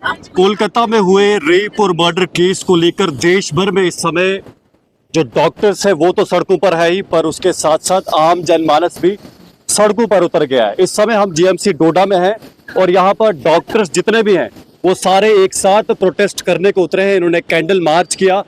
कोलकाता में हुए रेप और मर्डर केस को लेकर देश भर में इस समय जो डॉक्टर्स है वो तो सड़कों पर है ही, पर उसके साथ साथ आम जनमानस भी सड़कों पर उतर गया है। इस समय हम जीएमसी डोडा में हैं और यहाँ पर डॉक्टर्स जितने भी हैं वो सारे एक साथ प्रोटेस्ट करने को उतरे हैं। इन्होंने कैंडल मार्च किया।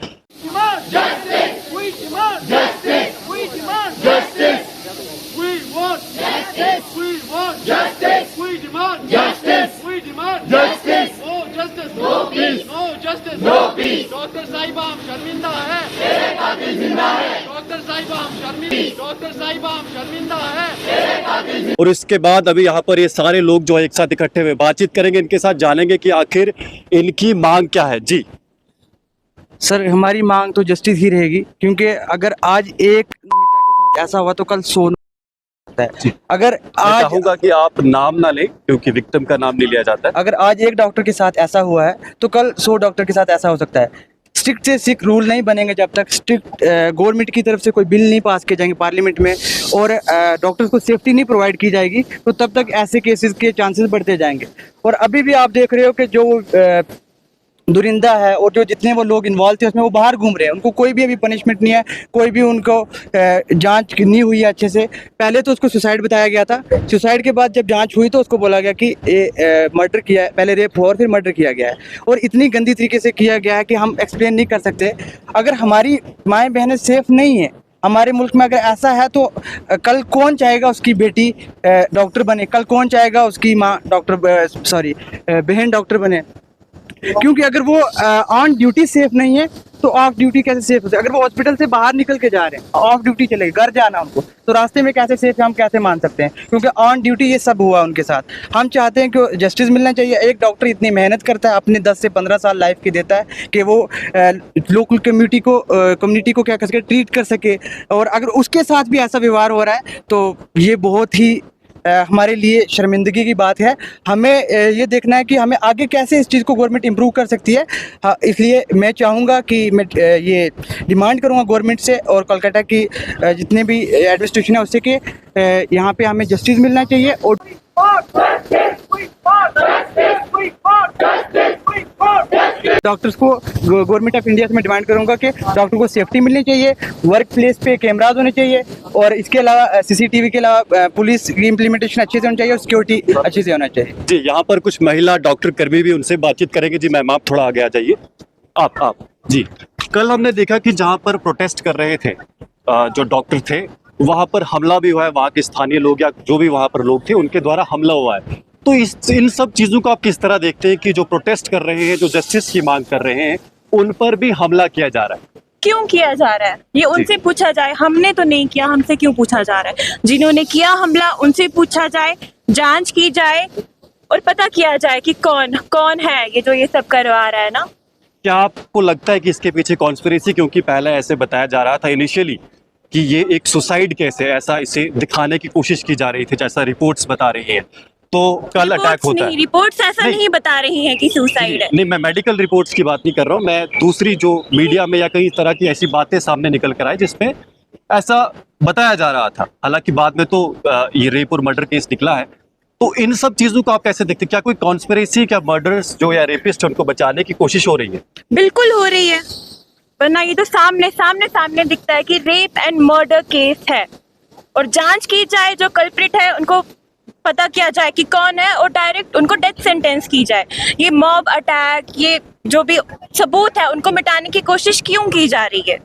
डॉक्टर साहिबा हम शर्मिंदा है, तेरे कातिल जिंदा है। डॉक्टर साहिबा हम शर्मिंदा है, तेरे कातिल जिंदा। और इसके बाद अभी यहाँ पर ये सारे लोग जो है एक साथ इकट्ठे हुए बातचीत करेंगे, इनके साथ जानेंगे कि आखिर इनकी मांग क्या है। जी सर, हमारी मांग तो जस्टिस ही रहेगी, क्योंकि अगर आज एक नमिता के साथ ऐसा हुआ तो कल 100 है। अगर आज चाहूंगा कि आप नाम ना लें क्योंकि विक्टिम का नाम नहीं लिया जाता है। अगर आज एक डॉक्टर के साथ ऐसा हुआ है तो कल 100 डॉक्टर के साथ ऐसा हो सकता है। स्ट्रिक्ट से स्ट्रिक्ट रूल नहीं बनेंगे जब तक स्ट्रिक्ट गवर्नमेंट की तरफ से कोई बिल नहीं पास किए जाएंगे पार्लियामेंट में और डॉक्टर्स को सेफ्टी नहीं प्रोवाइड की जाएगी, तो तब तक ऐसे केसेस के चांसेस बढ़ते जाएंगे। और अभी भी आप देख रहे हो कि जो दुरिंदा है और जो जितने वो लोग इन्वॉल्व थे उसमें वो बाहर घूम रहे हैं, उनको कोई भी अभी पनिशमेंट नहीं है, कोई भी उनको जांच नहीं हुई है अच्छे से। पहले तो उसको सुसाइड बताया गया था, सुसाइड के बाद जब जांच हुई तो उसको बोला गया कि मर्डर किया है, पहले रेप हुआ और फिर मर्डर किया गया है। और इतनी गंदी तरीके से किया गया है कि हम एक्सप्लेन नहीं कर सकते। अगर हमारी माएँ बहनें सेफ नहीं हैं हमारे मुल्क में, अगर ऐसा है तो कल कौन चाहेगा उसकी बेटी डॉक्टर बने, कल कौन चाहेगा उसकी माँ बहन डॉक्टर बने। क्योंकि अगर वो ऑन ड्यूटी सेफ नहीं है तो ऑफ ड्यूटी कैसे सेफ हो सकते। अगर वो हॉस्पिटल से बाहर निकल के जा रहे हैं, ऑफ ड्यूटी चले घर जाना उनको, तो रास्ते में कैसे सेफ है हम कैसे मान सकते हैं, क्योंकि ऑन ड्यूटी ये सब हुआ उनके साथ। हम चाहते हैं कि जस्टिस मिलना चाहिए। एक डॉक्टर इतनी मेहनत करता है, अपने 10 से 15 साल लाइफ की देता है कि वो लोकल कम्युनिटी को क्या कर सके, ट्रीट कर सके। और अगर उसके साथ भी ऐसा व्यवहार हो रहा है तो ये बहुत ही हमारे लिए शर्मिंदगी की बात है। हमें ये देखना है कि हमें आगे कैसे इस चीज़ को गवर्नमेंट इम्प्रूव कर सकती है। हाँ, इसलिए मैं चाहूँगा कि मैं ये डिमांड करूँगा गवर्नमेंट से और कोलकाता की जितने भी एडमिनिस्ट्रेशन है उससे कि यहाँ पे हमें जस्टिस मिलना चाहिए। और डॉक्टर्स को गवर्नमेंट ऑफ इंडिया से मैं डिमांड करूंगा कि डॉक्टर को सेफ्टी मिलनी चाहिए, वर्क प्लेस पे कैमराज होने चाहिए और इसके अलावा सीसीटीवी के अलावा पुलिस की इम्प्लीमेंटेशन अच्छे से होनी चाहिए और सिक्योरिटी अच्छे से होना चाहिए। जी, यहाँ पर कुछ महिला डॉक्टर कर्मी भी, उनसे बातचीत करेंगे। जी मैम, आप थोड़ा आगे आ जाइए। आप जी, कल हमने देखा कि जहाँ पर प्रोटेस्ट कर रहे थे जो डॉक्टर थे, वहाँ पर हमला भी हुआ है। वहाँ के स्थानीय लोग या जो भी वहाँ पर लोग थे उनके द्वारा हमला हुआ है। तो इन सब चीजों को आप किस तरह देखते हैं कि जो प्रोटेस्ट कर रहे हैं, जो जस्टिस की मांग कर रहे हैं, उन पर भी हमला किया जा रहा है? क्यों किया जा रहा है ये उनसे पूछा जाए। हमने तो नहीं किया, हमसे क्यों पूछा जा रहा है? जिन्होंने किया हमला उनसे पूछा जाए, जांच की जाए और पता किया जाए कि कौन है ये जो ये सब करवा रहा है ना। क्या आपको लगता है कि इसके पीछे कॉन्स्पिरेसी, क्योंकि पहले ऐसे बताया जा रहा था इनिशियली कि ये एक सुसाइड केस है, ऐसा इसे दिखाने की कोशिश की जा रही थी जैसा रिपोर्ट्स बता रही है, तो कल अटैक होता है। रिपोर्ट्स ऐसा नहीं बता रही हैं कि सुसाइड है। नहीं, मैं मेडिकल रिपोर्ट्स की बात नहीं कर रहा हूँ, मैं दूसरी जो मीडिया में या कई तरह की ऐसी बातें सामने निकल कर आई जिसमें ऐसा बताया जा रहा था। हालांकि बाद में तो ये रेप और मर्डर केस निकला है। तो इन सब चीजों को आप कैसे देखते हैं? क्या कोई कॉन्स्पिरेसी, क्या मर्डर्स जो या रेपिस्ट उनको बचाने की कोशिश हो रही है? बिल्कुल हो रही है, वरना ये तो सामने दिखता है कि रेप एंड मर्डर केस है और जांच की जाए, जो कल्प्रिट है उनको पता किया जाए कि कौन है और डायरेक्ट उनको डेथ सेंटेंस की जाए। ये मॉब अटैक, ये जो भी सबूत है उनको मिटाने की कोशिश क्यों की जा रही है?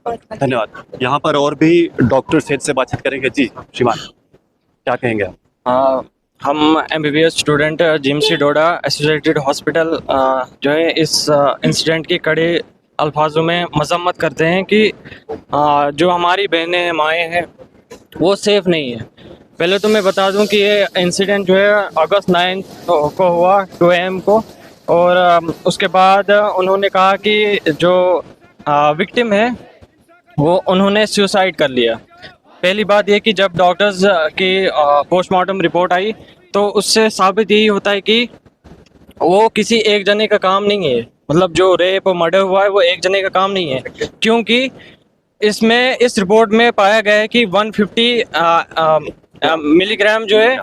धन्यवाद। यहाँ पर और भी डॉक्टर से बातचीत करेंगे। जी शिवान, क्या कहेंगे आप? हम MBBS स्टूडेंट जीएमसी डोडा एसोसिएटेड हॉस्पिटल जो है इस इंसिडेंट की कड़े अल्फाजों में मजम्मत करते हैं कि जो हमारी बहनें माएँ हैं वो सेफ़ नहीं है। पहले तो मैं बता दूं कि ये इंसिडेंट जो है अगस्त 9 को हुआ 2 AM को, और उसके बाद उन्होंने कहा कि जो विक्टिम है वो उन्होंने सुसाइड कर लिया। पहली बात ये कि जब डॉक्टर्स की पोस्टमार्टम रिपोर्ट आई तो उससे साबित यही होता है कि वो किसी एक जने का काम नहीं है। मतलब जो रेप और मर्डर हुआ है वो एक जने का काम नहीं है, क्योंकि इसमें इस रिपोर्ट में पाया गया है कि 150 मिलीग्राम जो है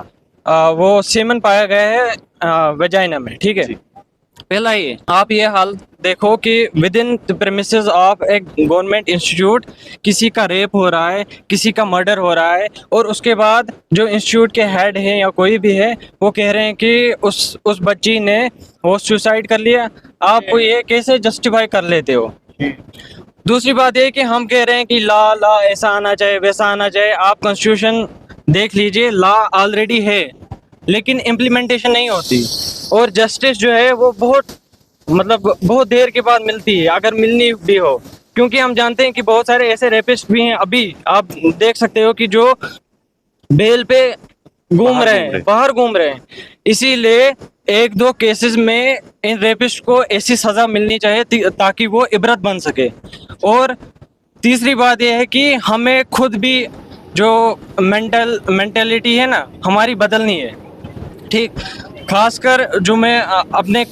वो सेमन पाया गया है वेजाइना में, ठीक है। जी। पहला ये आप ये हाल देखो कि with in the premises of एक गवर्नमेंट इंस्टीट्यूट किसी का रेप हो रहा है, किसी का मर्डर हो रहा है, और उसके बाद जो इंस्टीट्यूट के हेड हैं या कोई भी है वो कह रहे हैं कि उस बच्ची ने वो सुसाइड कर लिया। आप ये कैसे जस्टिफाई कर लेते हो? दूसरी बात ये कि हम कह रहे हैं कि ला ऐसा आना चाहिए, वैसा आना चाहिए। आप कॉन्स्टिट्यूशन देख लीजिए, लॉ ऑलरेडी है लेकिन इम्प्लीमेंटेशन नहीं होती, और जस्टिस जो है वो बहुत देर के बाद मिलती है, अगर मिलनी भी हो, क्योंकि हम जानते हैं कि बहुत सारे ऐसे रेपिस्ट भी हैं। अभी आप देख सकते हो कि जो बेल पे घूम रहे हैं, बाहर घूम रहे हैं। इसीलिए एक दो केसेस में इन रेपिस्ट को ऐसी सजा मिलनी चाहिए ताकि वो इबरत बन सके। और तीसरी बात यह है कि हमें खुद भी जो मेंटेलिटी है ना हमारी बदलनी है, ठीक। खासकर जो मैं अपने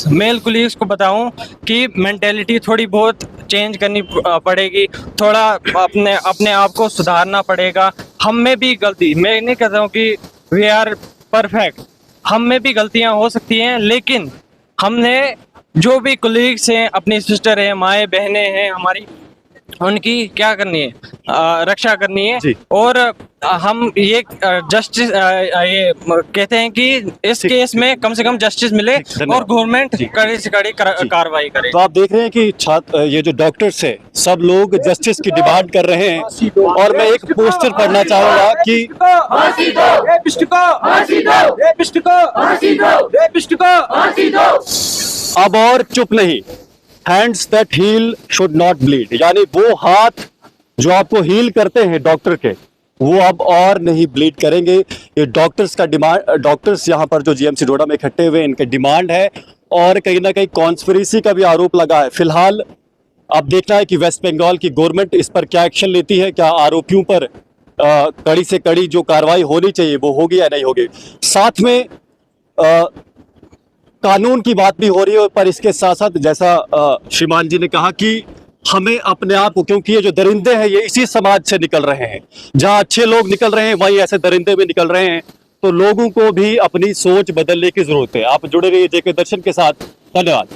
मेल कुलीग्स को बताऊं कि मेंटेलिटी थोड़ी बहुत चेंज करनी पड़ेगी, थोड़ा अपने आप को सुधारना पड़ेगा। हम में भी गलती, मैं नहीं कहता हूं कि वी आर परफेक्ट, हम में भी गलतियां हो सकती हैं, लेकिन हमने जो भी कुलीग्स हैं, अपनी सिस्टर हैं, माएँ बहनें हैं हमारी, उनकी क्या करनी है, रक्षा करनी है। जी। और हम ये जस्टिस ये कहते हैं कि इस केस में कम से कम जस्टिस मिले और गवर्नमेंट कड़ी से कड़ी कार्रवाई करे। तो आप देख रहे हैं कि छात्र, ये जो डॉक्टर्स है, सब लोग जस्टिस की डिमांड कर रहे हैं। और मैं एक पोस्टर पढ़ना चाहूंगा कि अब और चुप नहीं, hands that heal should not bleed, यानी वो हाथ जो आपको हील करते हैं डॉक्टर के, वो अब और नहीं ब्लीड करेंगे। ये डॉक्टर्स का डिमांड, डॉक्टर्स यहाँ पर जो जीएमसी डोडा में इकट्ठे हुए, इनके डिमांड है। और कहीं ना कहीं कॉन्स्पिरेसी का भी आरोप लगा है। फिलहाल अब देखना है कि वेस्ट बंगाल की गवर्नमेंट इस पर क्या एक्शन लेती है, क्या आरोपियों पर कड़ी से कड़ी जो कार्रवाई होनी चाहिए वो होगी या नहीं होगी। साथ में कानून की बात भी हो रही है, पर इसके साथ साथ जैसा श्रीमान जी ने कहा कि हमें अपने आप को, क्योंकि ये जो दरिंदे हैं ये इसी समाज से निकल रहे हैं, जहां अच्छे लोग निकल रहे हैं वहीं ऐसे दरिंदे भी निकल रहे हैं। तो लोगों को भी अपनी सोच बदलने की जरूरत है। आप जुड़े रहिए जेके दर्शन के साथ। धन्यवाद।